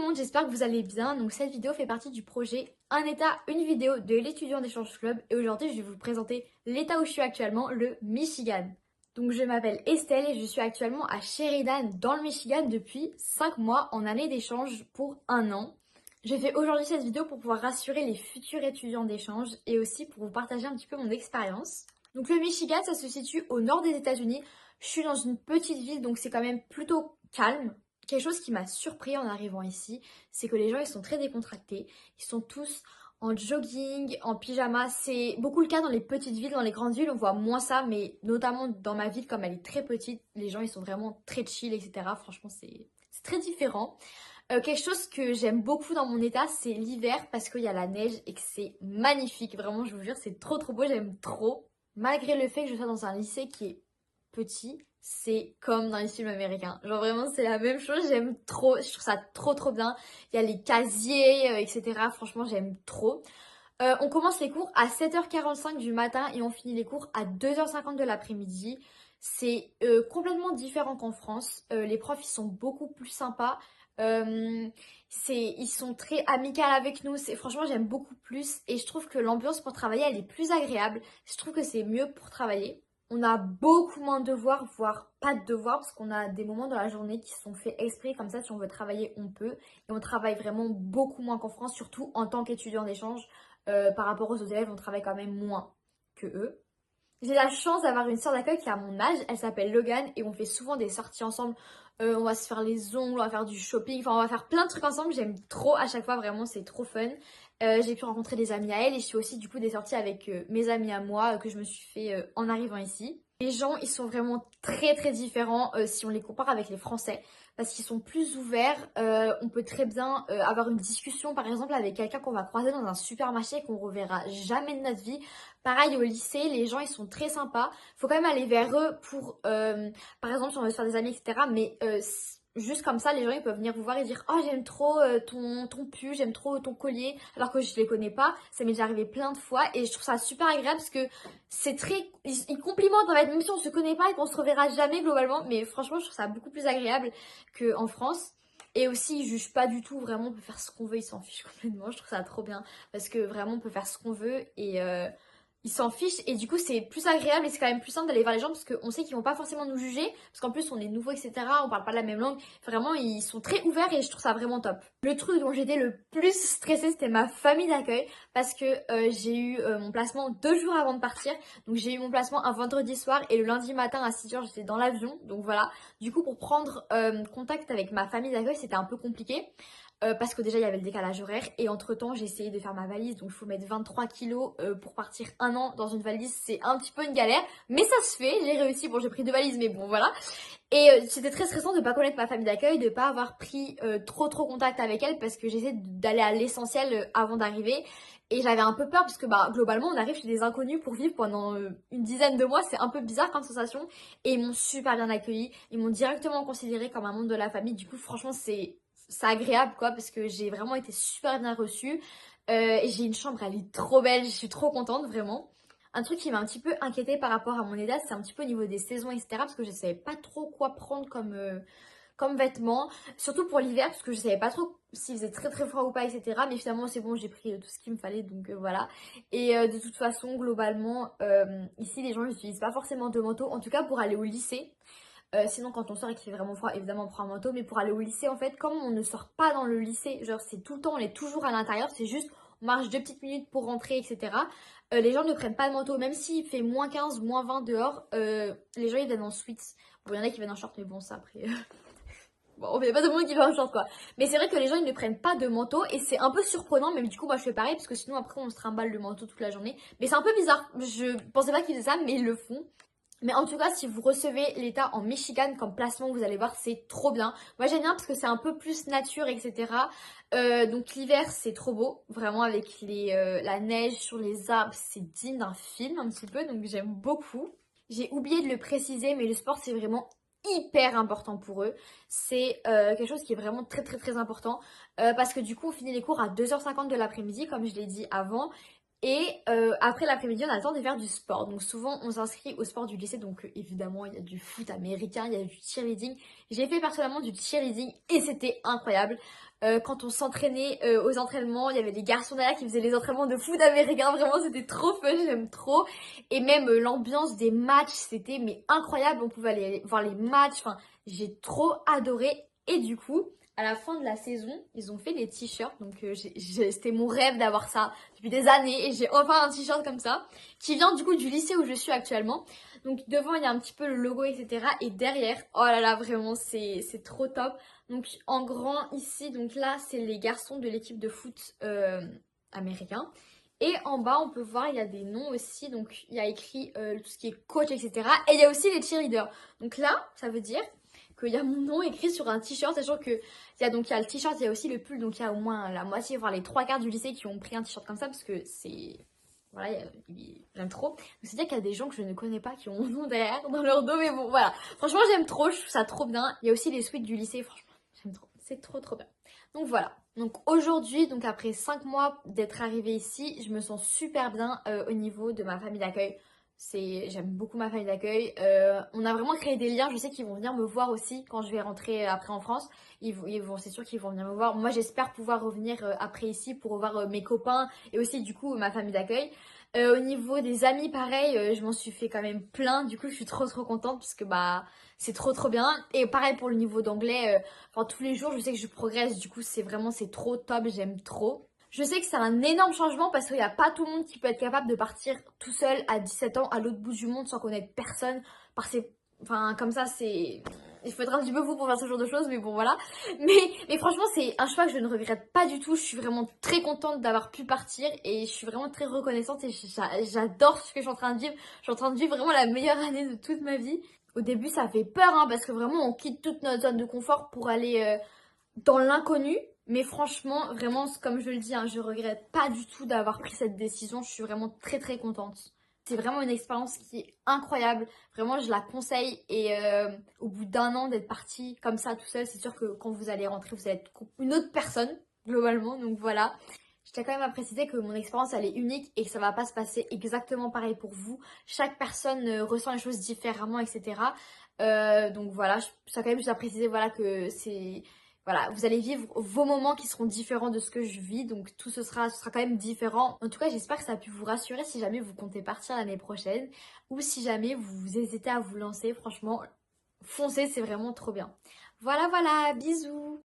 monde, j'espère que vous allez bien. Donc cette vidéo fait partie du projet Un état, une vidéo de l'étudiant d'échange club. Et aujourd'hui, je vais vous présenter l'état où je suis actuellement, le Michigan. Donc je m'appelle Estelle et je suis actuellement à Sheridan dans le Michigan depuis 5 mois en année d'échange pour 1 an. J'ai fait aujourd'hui cette vidéo pour pouvoir rassurer les futurs étudiants d'échange et aussi pour vous partager un petit peu mon expérience. Donc le Michigan, ça se situe au nord des États-Unis. Je suis dans une petite ville, donc c'est quand même plutôt calme. Quelque chose qui m'a surpris en arrivant ici, c'est que les gens ils sont très décontractés. Ils sont tous en jogging, en pyjama. C'est beaucoup le cas dans les petites villes, dans les grandes villes, on voit moins ça, mais notamment dans ma ville, comme elle est très petite, les gens ils sont vraiment très chill, etc. Franchement, c'est très différent. Quelque chose que j'aime beaucoup dans mon état, c'est l'hiver parce qu'il y a la neige et que c'est magnifique. Vraiment, je vous jure, c'est trop trop beau, j'aime trop. Malgré le fait que je sois dans un lycée qui est petit, c'est comme dans les films américains. Genre vraiment, c'est la même chose, j'aime trop, je trouve ça trop trop bien. Il y a les casiers, etc. Franchement, j'aime trop. On commence les cours à 7h45 du matin et on finit les cours à 2h50 de l'après-midi. C'est complètement différent qu'en France. Les profs, ils sont beaucoup plus sympas. Euh, ils sont très amicaux avec nous. Franchement, j'aime beaucoup plus. Et je trouve que l'ambiance pour travailler, elle est plus agréable. Je trouve que c'est mieux pour travailler. On a beaucoup moins de devoirs, voire pas de devoirs, parce qu'on a des moments dans la journée qui sont faits exprès. Comme ça, si on veut travailler, on peut. Et on travaille vraiment beaucoup moins qu'en France, surtout en tant qu'étudiant d'échange. Par rapport aux autres élèves, on travaille quand même moins que eux. J'ai la chance d'avoir une sœur d'accueil qui a mon âge, elle s'appelle Logan et on fait souvent des sorties ensemble. On va se faire les ongles, on va faire du shopping, enfin on va faire plein de trucs ensemble, j'aime trop à chaque fois, vraiment c'est trop fun. J'ai pu rencontrer des amis à elle et je suis aussi du coup des sorties avec mes amis à moi que je me suis fait en arrivant ici. Les gens ils sont vraiment très très différents si on les compare avec les Français parce qu'ils sont plus ouverts. On peut très bien avoir une discussion par exemple avec quelqu'un qu'on va croiser dans un supermarché qu'on reverra jamais de notre vie. Pareil au lycée, les gens ils sont très sympas. Faut quand même aller vers eux pour, par exemple, si on veut se faire des amis, etc. Mais juste comme ça, les gens ils peuvent venir vous voir et dire oh j'aime trop ton pull, j'aime trop ton collier, alors que je les connais pas. Ça m'est déjà arrivé plein de fois et je trouve ça super agréable parce que c'est très, ils complimentent en fait, même si on se connaît pas et qu'on se reverra jamais globalement. Mais franchement, je trouve ça beaucoup plus agréable qu'en France. Et aussi, ils jugent pas du tout, vraiment, on peut faire ce qu'on veut, ils s'en fichent complètement. Je trouve ça trop bien parce que vraiment, on peut faire ce qu'on veut et ils s'en fichent et du coup c'est plus agréable et c'est quand même plus simple d'aller voir les gens parce qu'on sait qu'ils vont pas forcément nous juger parce qu'en plus on est nouveau, etc. On parle pas la même langue. Vraiment ils sont très ouverts et je trouve ça vraiment top. Le truc dont j'étais le plus stressée c'était ma famille d'accueil parce que j'ai eu mon placement 2 jours avant de partir. Donc j'ai eu mon placement un vendredi soir et le lundi matin à 6h j'étais dans l'avion. Donc voilà, du coup pour prendre contact avec ma famille d'accueil c'était un peu compliqué. Parce que déjà il y avait le décalage horaire et entre temps j'ai essayé de faire ma valise, donc il faut mettre 23 kilos pour partir 1 an dans une valise, c'est un petit peu une galère, mais ça se fait, j'ai réussi. Bon, j'ai pris 2 valises mais bon voilà. Et c'était très stressant de pas connaître ma famille d'accueil, de pas avoir pris trop contact avec elle parce que j'essaie d'aller à l'essentiel avant d'arriver. Et j'avais un peu peur parce que bah globalement on arrive chez des inconnus pour vivre pendant une dizaine de mois, c'est un peu bizarre comme sensation. Et ils m'ont super bien accueilli, ils m'ont directement considéré comme un membre de la famille. Du coup franchement c'est agréable quoi parce que j'ai vraiment été super bien reçue. Et j'ai une chambre, elle est trop belle, je suis trop contente vraiment. Un truc qui m'a un petit peu inquiétée par rapport à mon état, c'est un petit peu au niveau des saisons, etc. Parce que je savais pas trop quoi prendre comme vêtements. Surtout pour l'hiver, parce que je savais pas trop s'il faisait très très froid ou pas, etc. Mais finalement, c'est bon, j'ai pris tout ce qu'il me fallait, donc voilà. Et de toute façon, globalement, ici, les gens n'utilisent pas forcément de manteau. En tout cas, pour aller au lycée. Sinon, quand on sort et qu'il fait vraiment froid, évidemment, on prend un manteau. Mais pour aller au lycée, en fait, comme on ne sort pas dans le lycée, genre c'est tout le temps, on est toujours à l'intérieur, c'est juste, on marche 2 petites minutes pour rentrer, etc. Les gens ne prennent pas de manteau, même s'il fait -15, -20 dehors, les gens ils viennent en sweats. Bon, il y en a qui viennent en short, mais bon, ça après. Bon, on fait pas de monde qui va en short quoi. Mais c'est vrai que les gens ils ne prennent pas de manteau et c'est un peu surprenant, mais du coup, moi je fais pareil parce que sinon après on se trimballe le manteau toute la journée. Mais c'est un peu bizarre, je pensais pas qu'ils faisaient ça, mais ils le font. Mais en tout cas, si vous recevez l'état en Michigan comme placement, vous allez voir, c'est trop bien. Moi, j'aime bien parce que c'est un peu plus nature, etc. Donc l'hiver, c'est trop beau, vraiment avec la neige sur les arbres, c'est digne d'un film un petit peu, donc j'aime beaucoup. J'ai oublié de le préciser, mais le sport, c'est vraiment hyper important pour eux. C'est quelque chose qui est vraiment très très très important parce que du coup, on finit les cours à 2h50 de l'après-midi, comme je l'ai dit avant. Et après l'après-midi, on a le temps de faire du sport. Donc souvent, on s'inscrit au sport du lycée. Donc évidemment, il y a du foot américain, il y a du cheerleading. J'ai fait personnellement du cheerleading et c'était incroyable. Quand on s'entraînait aux entraînements, il y avait des garçons derrière qui faisaient les entraînements de foot américain. Vraiment, c'était trop fun, j'aime trop. Et même l'ambiance des matchs, c'était mais incroyable. On pouvait aller voir les matchs. Enfin, j'ai trop adoré. Et du coup, à la fin de la saison, ils ont fait des t-shirts. Donc c'était mon rêve d'avoir ça depuis des années. Et j'ai enfin un t-shirt comme ça, qui vient du coup du lycée où je suis actuellement. Donc devant, il y a un petit peu le logo, etc. Et derrière, oh là là, vraiment, c'est trop top. Donc en grand ici, donc là, c'est les garçons de l'équipe de foot américain. Et en bas, on peut voir, il y a des noms aussi. Donc il y a écrit tout ce qui est coach, etc. Et il y a aussi les cheerleaders. Donc là, ça veut dire qu'il y a mon nom écrit sur un t-shirt, sachant que il y a le t-shirt, il y a aussi le pull, donc il y a au moins la moitié, voire les trois quarts du lycée qui ont pris un t-shirt comme ça, parce que c'est... Voilà, j'aime trop. Donc c'est-à-dire qu'il y a des gens que je ne connais pas qui ont mon nom derrière dans leur dos, mais bon, voilà. Franchement, j'aime trop, je trouve ça trop bien. Il y a aussi les suites du lycée, franchement, j'aime trop. C'est trop trop bien. Donc voilà. Donc aujourd'hui, donc après 5 mois d'être arrivée ici, je me sens super bien au niveau de ma famille d'accueil. J'aime beaucoup ma famille d'accueil. On a vraiment créé des liens. Je sais qu'ils vont venir me voir aussi quand je vais rentrer après en France. C'est sûr qu'ils vont venir me voir. Moi, j'espère pouvoir revenir après ici pour revoir mes copains et aussi du coup ma famille d'accueil. Au niveau des amis, pareil, je m'en suis fait quand même plein. Du coup, je suis trop trop contente parce que bah c'est trop trop bien. Et pareil pour le niveau d'anglais. Enfin, tous les jours, je sais que je progresse. Du coup, c'est trop top. J'aime trop. Je sais que c'est un énorme changement parce qu'il n'y a pas tout le monde qui peut être capable de partir tout seul à 17 ans à l'autre bout du monde sans connaître personne. Enfin, comme ça, c'est... Il faut être un petit peu fou pour faire ce genre de choses, mais bon, voilà. Mais franchement, c'est un choix que je ne regrette pas du tout. Je suis vraiment très contente d'avoir pu partir et je suis vraiment très reconnaissante et j'adore ce que je suis en train de vivre. Je suis en train de vivre vraiment la meilleure année de toute ma vie. Au début, ça fait peur, hein, parce que vraiment, on quitte toute notre zone de confort pour aller dans l'inconnu. Mais franchement, vraiment, comme je le dis, hein, je regrette pas du tout d'avoir pris cette décision. Je suis vraiment très très contente. C'est vraiment une expérience qui est incroyable. Vraiment, je la conseille. Et au bout d'un an d'être partie comme ça tout seul, c'est sûr que quand vous allez rentrer, vous allez être une autre personne, globalement. Donc voilà. Je tiens quand même à préciser que mon expérience, elle est unique et que ça va pas se passer exactement pareil pour vous. Chaque personne ressent les choses différemment, etc. Donc voilà, je tiens quand même juste à préciser voilà, que c'est... Voilà, vous allez vivre vos moments qui seront différents de ce que je vis, donc ce sera quand même différent. En tout cas, j'espère que ça a pu vous rassurer si jamais vous comptez partir l'année prochaine ou si jamais vous hésitez à vous lancer. Franchement, foncez, c'est vraiment trop bien. Voilà, voilà, bisous!